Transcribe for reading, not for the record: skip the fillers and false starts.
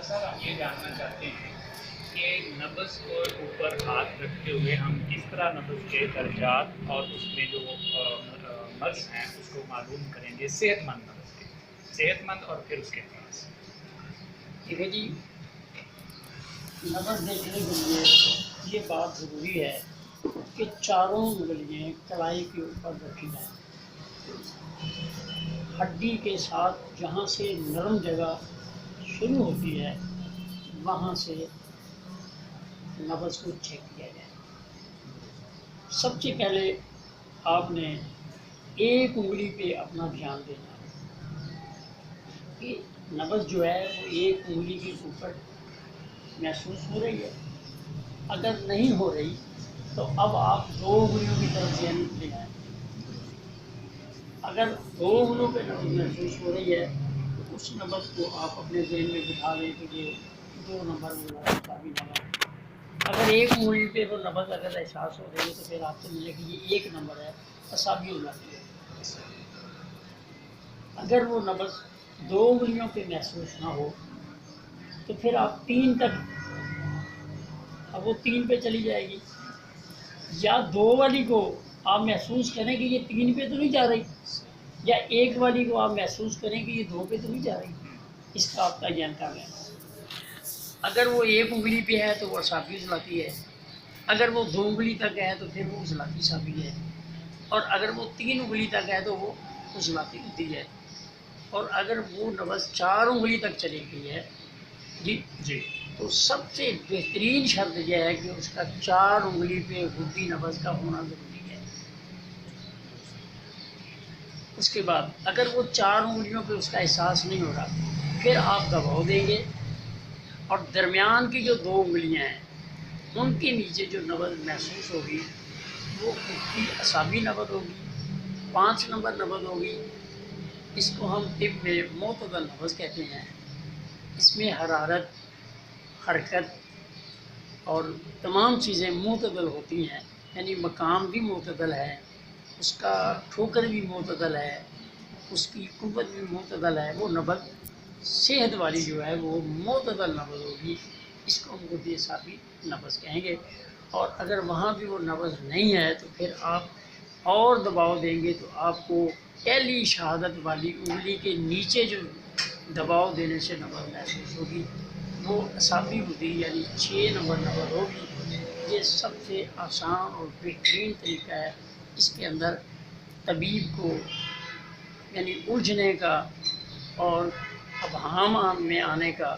سر ہم یہ جاننا چاہتے ہیں کہ نبض کو اوپر ہاتھ رکھتے ہوئے ہم کس طرح نبض کے درجات اور اس میں جو مرض ہیں اس کو معلوم کریں گے، صحت مند نبض کے، صحت مند اور پھر اس کے پاس. ٹھیک ہے جی. نبض دیکھنے کے لیے یہ بات ضروری ہے کہ چاروں انگلیاں کلائی کے اوپر رکھی جائیں. ہڈی کے ساتھ جہاں سے نرم جگہ شروع ہوتی ہے وہاں سے نبض کو چیک کیا جائے. سب سے پہلے آپ نے ایک انگلی پہ اپنا دھیان دینا ہے کہ نبض جو ہے وہ ایک انگلی کے اوپر محسوس ہو رہی ہے. اگر نہیں ہو رہی تو اب آپ دو انگلیوں کی طرف ذہن لے جائیں. اگر دو انگلیوں پہ نبض محسوس ہو رہی ہے تو اس نبض کو آپ اپنے ذہن میں بٹھا لیں کہ یہ 2 نمبر بھی نبض. اگر ایک انگلی پہ وہ نبض اگر احساس ہو رہی ہے تو پھر آپ سے ملے کہ یہ 1 نمبر ہے، اصابی الاقی ہے. اگر وہ نبض 2 انگلیوں پہ محسوس نہ ہو تو پھر آپ 3 تک، اب وہ 3 پہ چلی جائے گی. یا 2 والی کو آپ محسوس کریں کہ یہ 3 پہ تو نہیں جا رہی، یا 1 والی کو آپ محسوس کریں کہ یہ 2 پہ تو نہیں جا رہی. اس کا آپ کا تعین کر لیں. اگر وہ 1 انگلی پہ ہے تو وہ اصابی الاقی ہے. اگر وہ 2 انگلی تک ہے تو پھر وہ اصلاقی صابی ہے. اور اگر وہ 3 انگلی تک ہے تو وہ اصلاقی ہوتی ہے. اور اگر وہ نبض 4 انگلی تک چلی گئی ہے جی تو سب سے بہترین شرط یہ ہے کہ اس کا 4 انگلی پہ غدی نبض کا ہونا ضروری ہے. اس کے بعد اگر وہ 4 انگلیوں پہ اس کا احساس نہیں ہو رہا پھر آپ دباؤ دیں گے اور درمیان کی جو 2 انگلیاں ہیں ان کے نیچے جو نبض محسوس ہوگی وہ غدی اعصابی نبض ہوگی، 5 نمبر نبض ہوگی. اس کو ہم طب میں معتدل نبض کہتے ہیں. اس میں حرارت، حرکت اور تمام چیزیں معتدل ہوتی ہیں، یعنی مقام بھی معتدل ہے، اس کا ٹھوکر بھی معتدل ہے، اس کی قوت بھی معتدل ہے. وہ نبض صحت والی جو ہے وہ معتدل نبض ہوگی. اس کو ہم غدی اعصابی نبض کہیں گے. اور اگر وہاں بھی وہ نبض نہیں ہے تو پھر آپ اور دباؤ دیں گے تو آپ کو پہلی شہادت والی انگلی کے نیچے جو دباؤ دینے سے نبض محسوس ہوگی وہ اعصابی غدی یعنی 6 نمبر نبض ہوگی. یہ سب سے آسان اور بہترین طریقہ ہے. اس کے اندر طبیب کو یعنی الجھنے کا اور ابہام میں آنے کا